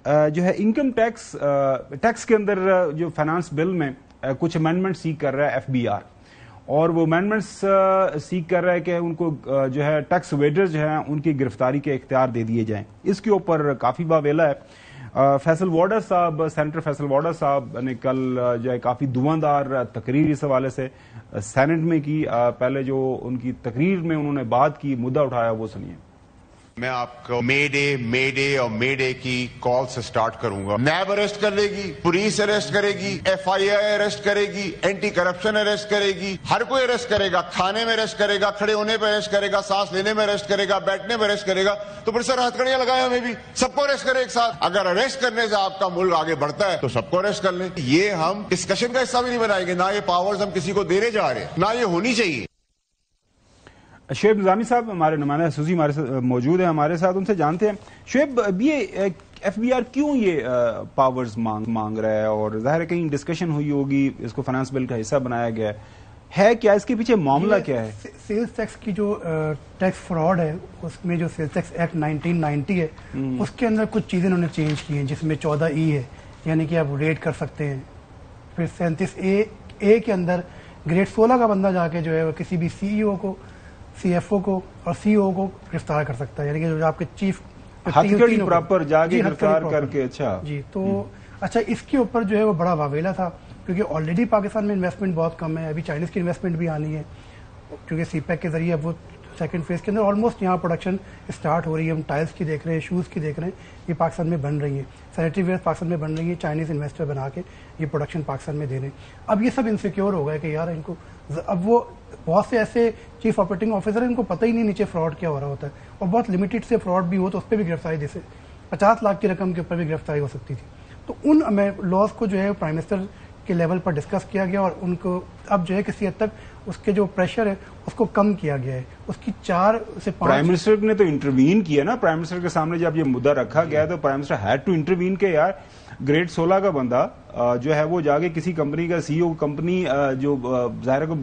جو ہے income tax کے اندر جو فائنانس بل میں کچھ امینڈمنٹ سیک کر رہا ہے ایف بی آر، اور وہ امینڈمنٹس سیک کر رہا ہے کہ ان کو جو ہے ٹیکس ویڈر جو ہیں ان کی گرفتاری کے اختیار دے دیے جائیں. اس کے اوپر کافی واویلا ہے. فیصل واڈر صاحب، سینیٹر فیصل واڈر صاحب نے کل جو ہے کافی دھواندار تقریر اس حوالے سے سینٹ میں کی. پہلے جو ان کی تقریر میں انہوں نے بات کی، مدعا اٹھایا، وہ سنیے. میں آپ کو مے ڈے اور مے ڈے کی کال سے سٹارٹ کروں گا. نیب اریسٹ کر لے گی، پولیس اریسٹ کرے گی، ایف آئی آئی اریسٹ کرے گی، اینٹی کرپشن اریسٹ کرے گی، ہر کوئی اریسٹ کرے گا. کھانے میں اریسٹ کرے گا، کھڑے ہونے پہ اریسٹ کرے گا، سانس لینے میں اریسٹ کرے گا، بیٹھنے میں اریسٹ کرے گا. تو پھر سر ہتھکڑیاں لگائے ہمیں بھی، سب کو اریسٹ کرے ایک ساتھ. اگر اریسٹ کرنے سے آپ کا ملک آگے بڑھتا ہے تو سب کو اریسٹ کر لیں. یہ ہم ڈسکشن کا حصہ بھی نہیں بنائیں گے، نہ یہ پاورز ہم کسی کو دینے جا رہے ہیں، نہ یہ ہونی چاہیے. شعیب نظامی صاحب ہمارے نمائندہ خصوصی ہمارے ساتھ موجود ہیں، ہمارے ساتھ، ان سے جانتے ہیں. شعیب، یہ ایف بی آر کیوں یہ پاورز مانگ رہا ہے؟ اور ظاہر ہے کہیں ڈسکشن ہوئی ہوگی، اس کو فائنانس بل کا حصہ بنایا گیا ہے کیا؟ اس کے پیچھے معاملہ کیا ہے؟ سیلز ٹیکس کی جو ٹیکس فراڈ ہے، اس میں جو سیلز ٹیکس ایکٹ 1990 ہے، اس کے اندر کچھ چیزیں انہوں نے چینج کی ہیں، جس میں 14E ہے، یعنی کہ آپ ریٹ کر سکتے ہیں. پھر 37A کے اندر گریڈ 16 کا بندہ جا کے جو ہے وہ کسی بھی سی ای او کو، سی ایف او کو اور سی او کو گرفتار کر سکتا ہے، یعنی کہ جو آپ کے چیف ہتھکڑی پراپر جا کے گرفتار کر کے. اچھا جی. تو اچھا، اس کے اوپر جو ہے وہ بڑا واویلا تھا، کیونکہ آلریڈی پاکستان میں انویسٹمنٹ بہت کم ہے. ابھی چائنیز کی انویسٹمنٹ بھی آنی ہے، کیونکہ سی پیک کے ذریعے اب وہ سیکنڈ فیز کے اندر آلموسٹ یہاں پروڈکشن اسٹارٹ ہو رہی ہے. ہم ٹائلس کی دیکھ رہے ہیں، شوز کی دیکھ رہے ہیں، یہ پاکستان میں بن رہی ہیں. سینیٹری ویئر پاکستان میں بن رہی ہیں، چائنیز انویسٹر بنا کے یہ پروڈکشن پاکستان میں دے رہے ہیں. اب یہ سب انسیکیور ہو گئے کہ یار ان کو، اب وہ بہت سے ایسے چیف آپریٹنگ آفیسر ہیں ان کو پتہ ہی نہیں نیچے فراڈ کیا ہو رہا ہوتا ہے، اور بہت لمیٹڈ سے فراڈ بھی ہو تو اس پہ بھی گرفتاری، جیسے 50 لاکھ کی رقم کے اوپر بھی گرفتاری ہو سکتی تھی. تو ان لاز کو جو ہے پرائم منسٹر کے لیول پر ڈسکس کیا گیا، اور ان کو اب جو ہے کسی حد تک اس کے جو پریشر ہے اس کو کم کیا گیا ہے. اس کی 4 سے 5 پرائم منسٹر نے تو انٹروین کیا نا. پرائم منسٹر کے سامنے جب یہ مدعا رکھا گیا تو prime minister had to intervene کہ یار گریڈ 16 کا بندہ جو ہے وہ جا کے کسی کمپنی کا سی او، کمپنی جو ظاہر کو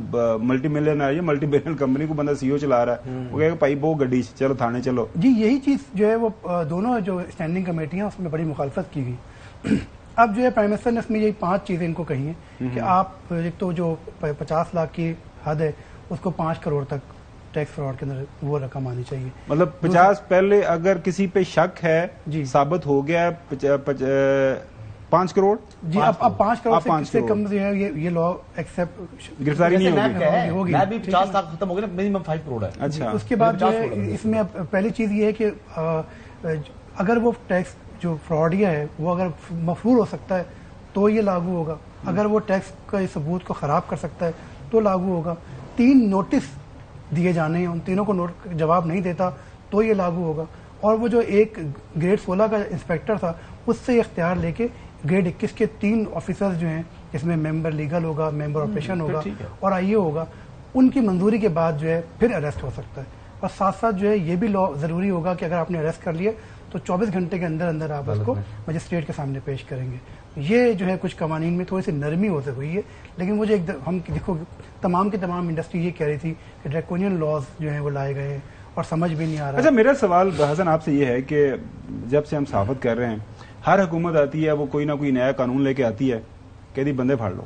ملٹی ملین ہے یا ملٹی بلین کمپنی کو بندہ سی او چلا رہا ہے، وہ کہے کہ بھائی وہ گڈی چلو تھانے چلو. جی یہی چیز جو ہے وہ دونوں جو اسٹینڈنگ کمیٹیاں اس میں بڑی مخالفت کی گئی. اب جو ہے پرائم منسٹر نے اس میں یہ 5 چیزیں ان کو کہی ہیں کہ آپ ایک تو جو 50 لاکھ کی حد ہے اس کو 5 کروڑ تک ٹیکس فراڈ کے اندر وہ رقم آنی چاہیے. مطلب 50 پہلے اگر کسی پہ شک ہے جی ثابت ہو گیا 5 کروڑ. جی اب 5 کروڑ سے کم جو ہے یہ لا ایکسپٹ گرفتاری نہیں ہوگی. میں بھی 50 لاکھ ختم ہو گیا نا، منیمم 5 کروڑ ہے. اچھا، اس کے بعد جو ہے اس میں پہلی چیز یہ ہے کہ اگر وہ ٹیکس جو فراڈیا ہے وہ اگر مفرور ہو سکتا ہے تو یہ لاگو ہوگا. اگر وہ ٹیکس کا ثبوت کو خراب کر سکتا ہے تو لاگو ہوگا. 3 نوٹس دیے جانے ہیں، ان تینوں کو جواب نہیں دیتا تو یہ لاگو ہوگا. اور وہ جو ایک گریڈ 16 کا انسپیکٹر تھا اس سے یہ اختیار لے کے گریڈ 21 کے 3 آفیسرز جو ہیں، جس میں ممبر لیگل ہوگا، ممبر آپریشن ہوگا اور آئی اے ہوگا، ان کی منظوری کے بعد جو ہے پھر اریسٹ ہو سکتا ہے. اور ساتھ ساتھ جو ہے یہ بھی لا ضروری ہوگا کہ اگر آپ نے اریسٹ کر لیے تو 24 گھنٹے کے اندر اندر آپ اس کو مجسٹریٹ کے سامنے پیش کریں گے. یہ جو ہے کچھ قوانین میں تھوڑی سی نرمی ہوتی ہوئی ہے، لیکن مجھے ہم دیکھو تمام کی تمام انڈسٹری یہ کہہ رہی تھی کہ ڈریکونین لاز جو ہیں وہ لائے گئے ہیں اور سمجھ بھی نہیں آ رہا. اچھا، میرا سوال حسن آپ سے یہ ہے کہ جب سے ہم صحافت کر رہے ہیں، ہر حکومت آتی ہے وہ کوئی نہ کوئی نیا قانون لے کے آتی ہے، کہتی بندے پھاڑ لو،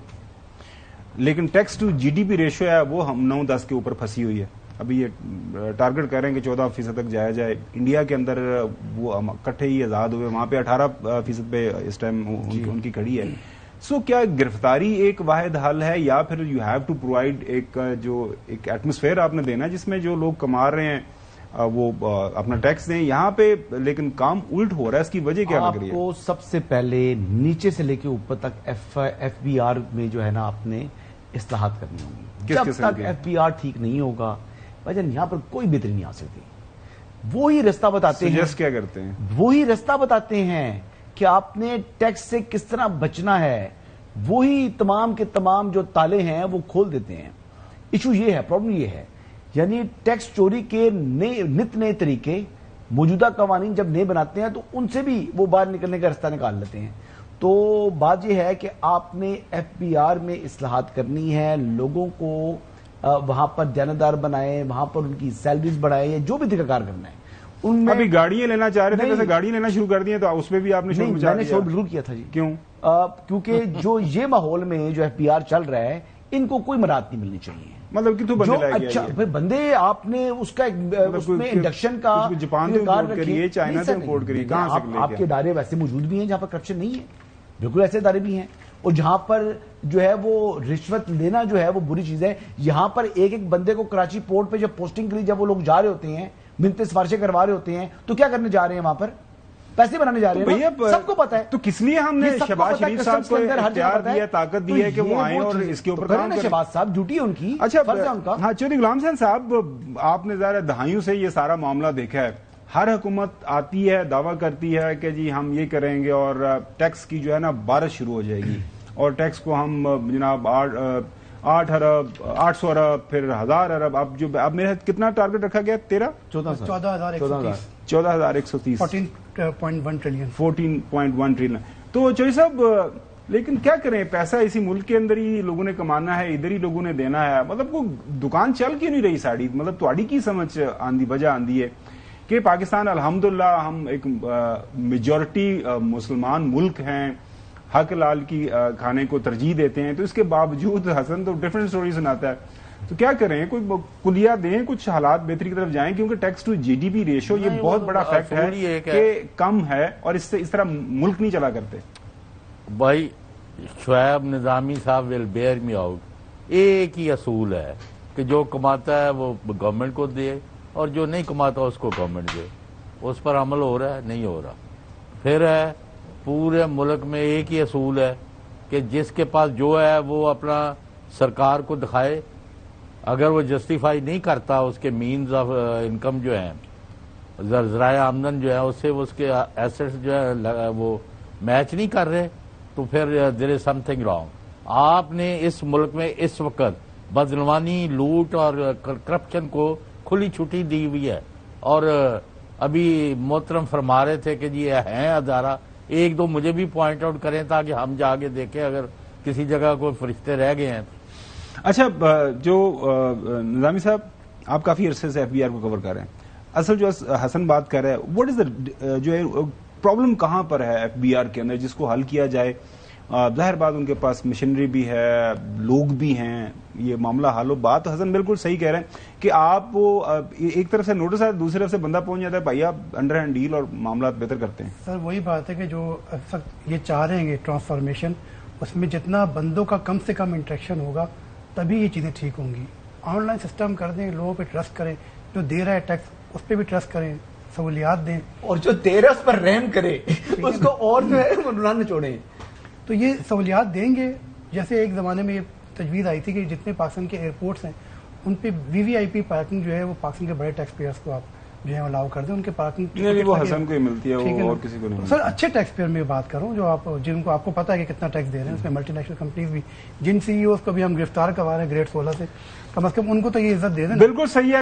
لیکن tax to G D P ratio ہے وہ ہم 9-10 کے اوپر پھنسی ہوئی ہے. ابھی یہ ٹارگٹ کر رہے ہیں کہ 14% تک جایا جائے. انڈیا کے اندر وہ اکٹھے ہی آزاد ہوئے، وہاں پہ 18% پہ اس ٹائم ان کی کھڑی ہے. سو کیا گرفتاری ایک واحد حل ہے، یا پھر یو ہیو ٹو پرووائڈ ایک ایٹماسفیئر آپ نے دینا جس میں جو لوگ کما رہے ہیں وہ اپنا ٹیکس دیں یہاں پہ، لیکن کام الٹ ہو رہا ہے؟ اس کی وجہ کیا لگ رہی ہے؟ آپ کو سب سے پہلے نیچے سے لے کے اوپر تک ایف بی آر میں جو ہے نا آپ نے اصلاحات کرنی ہوگی. جب تک ایف بی آر ٹھیک نہیں ہوگا بھائی یہاں پر کوئی بہتری نہیں آ سکتی. وہی رستہ بتاتے ہیں، کیا کرتے ہیں، وہی رستہ بتاتے ہیں کہ آپ نے ٹیکس سے کس طرح بچنا ہے. وہی تمام کے تمام جو تالے ہیں وہ کھول دیتے ہیں. ایشو یہ ہے، پرابلم یہ ہے، یعنی ٹیکس چوری کے نت نئے طریقے موجودہ قوانین جب نئے بناتے ہیں تو ان سے بھی وہ باہر نکلنے کا رستہ نکال لیتے ہیں. تو بات یہ ہے کہ آپ نے ایف بی آر میں اصلاحات کرنی ہے، لوگوں کو وہاں پر دیانتدار بنائے، وہاں پر ان کی سیلریز بڑھائے، یا جو بھی طریقہ کار کرنا ہے ان میں ابھی گاڑیاں لینا چاہ رہے تھے، ویسے گاڑیاں لینا شروع کر دی ہیں تو اس پہ بھی آپ نے شور نہیں، مچا میں نے دیا۔ شور بالکل کیا تھا جی۔ کیوں؟ کیونکہ جو یہ ماحول میں جو FBR چل رہا ہے، ان کو کوئی مراعات نہیں ملنی چاہیے۔ مطلب کتوں بندے لائے گئے؟ اچھا بندے آپ نے اس کا اس میں انڈکشن کا جاپان سے امپورٹ کریے، چائنا سے امپورٹ کریے، کہاں سے لے کے؟ آپ کے ادارے ویسے موجود بھی ہیں جہاں پر کرپشن نہیں ہے، بالکل ایسے ادارے بھی ہیں، اور جہاں پر جو ہے وہ رشوت لینا جو ہے وہ بری چیز ہے۔ یہاں پر ایک ایک بندے کو کراچی پورٹ پہ جب پوسٹنگ کے لیے جب وہ لوگ جا رہے ہوتے ہیں، منتیں سفارشیں کروا رہے ہوتے ہیں، تو کیا کرنے جا رہے ہیں وہاں پر؟ پیسے بنانے جا رہے ہیں نا، سب کو پتا ہے۔ تو کس لیے ہم نے شہباز شریف صاحب کو اختیار دیا، طاقت دی ہے کہ وہ آئیں اور اس کے اوپر کام کریں؟ شہباز صاحب ڈیوٹی ہے ان کی، اچھا فرض ہے ان کا۔ ہاں چودھری غلام حسین صاحب، آپ نے ظاہر دہائیوں سے یہ سارا معاملہ دیکھا ہے، ہر حکومت آتی ہے، دعویٰ کرتی ہے کہ جی ہم یہ کریں گے اور ٹیکس کی جو ہے نا بارش شروع ہو جائے گی، اور ٹیکس کو ہم جناب 8 ارب 800 ارب پھر 1000 ارب، اب میرے کتنا ٹارگٹ رکھا گیا؟ 14,130 14,130 14.1 ٹریلین 14.1 ٹریلین۔ تو چوہدری صاحب لیکن کیا کریں، پیسہ اسی ملک کے اندر ہی لوگوں نے کمانا ہے، ادھر ہی لوگوں نے دینا ہے، مطلب کوئی دکان چل کیوں نہیں رہی ساڑی؟ مطلب تھوڑی کی سمجھ آندی وجہ آندی ہے کہ پاکستان الحمدللہ ہم ایک میجورٹی مسلمان ملک ہیں، حق لال کی کھانے کو ترجیح دیتے ہیں، تو اس کے باوجود حسن تو ڈفرنٹ سٹوری سناتا ہے۔ تو کیا کریں، کوئی کلیہ دیں، کچھ حالات بہتری کی طرف جائیں، کیونکہ tax to G D P ratio یہ بہت بڑا فیکٹ ہے کہ کم ہے، اور اس طرح ملک نہیں چلا کرتے۔ بھائی شعیب نظامی صاحب ول بیئر می آؤٹ، ایک ہی اصول ہے کہ جو کماتا ہے وہ گورنمنٹ کو دے، اور جو نہیں کماتا اس کو گورنمنٹ دے۔ اس پر عمل ہو رہا ہے؟ نہیں ہو رہا۔ پھر ہے پورے ملک میں ایک ہی اصول ہے کہ جس کے پاس جو ہے وہ اپنا سرکار کو دکھائے، اگر وہ جسٹیفائی نہیں کرتا اس کے مینز آف انکم جو ہیں، ذرائع آمدن جو ہے، اس سے اس کے ایسٹس جو ہے وہ میچ نہیں کر رہے، تو پھر دیر از سم تھنگ رانگ۔ آپ نے اس ملک میں اس وقت بدعنوانی، لوٹ اور کرپشن کو کھلی چھٹی دی ہوئی ہے، اور ابھی محترم فرما رہے تھے کہ جی ہیں ادارہ، ایک دو مجھے بھی پوائنٹ آؤٹ کریں تاکہ ہم جا کے دیکھیں اگر کسی جگہ کوئی فرشتے رہ گئے ہیں۔ اچھا جو نظامی صاحب آپ کافی عرصے سے FBR کو کور کر رہے ہیں، اصل جو حسن بات کر رہا ہے، واٹ از دا جو ہے پرابلم کہاں پر ہے FBR کے اندر جس کو حل کیا جائے؟ ظاہر بات ان کے پاس مشنری بھی ہے، لوگ بھی ہیں، یہ معاملہ حل ہو۔ بات حسن بالکل صحیح کہہ رہے ہیں کہ آپ وہ ایک طرف سے نوٹس ہے، دوسری طرف سے بندہ پہنچ جاتا ہے، بھائی آپ انڈر ہینڈ ڈیل اور معاملات بہتر کرتے ہیں۔ سر وہی بات ہے کہ جو یہ چاہ رہے ہیں ٹرانسفارمیشن، اس میں جتنا بندوں کا کم سے کم انٹریکشن ہوگا تبھی یہ چیزیں ٹھیک ہوں گی۔ آن لائن سسٹم کر دیں، لوگوں پہ ٹرسٹ کریں، جو دے رہا ہے ٹیکس اس پہ بھی ٹرسٹ کریں، سہولیات دیں، اور جو دے رہا ہے اس پر رحم کرے، اس کو اور جو ہے وہ نہ چھوڑیں۔ تو یہ سہولیات دیں گے۔ جیسے ایک زمانے میں یہ تجویز آئی تھی کہ جتنے پاکستان کے ایئرپورٹس ہیں ان پہ VIP پارکنگ جو ہے وہ پاکستان کے بڑے ٹیکس پیئرس کو آپ جو ہے الاؤ کر دیں، ان کے پارکنگ وہ حسن کو ہی ملتی ہے، وہ اور کسی کو نہیں۔ سر اچھے ٹیکس پیئر میں بات کروں جو جن کو آپ کو پتا ہے کہ کتنا ٹیکس دے رہے ہیں، اس میں ملٹی نیشنل کمپنیز بھی، جن CEOs کو بھی ہم گرفتار کروا رہے ہیں گریڈ 16 سے، کم از کم ان کو تو یہ عزت دے دیں۔ بالکل صحیح ہے۔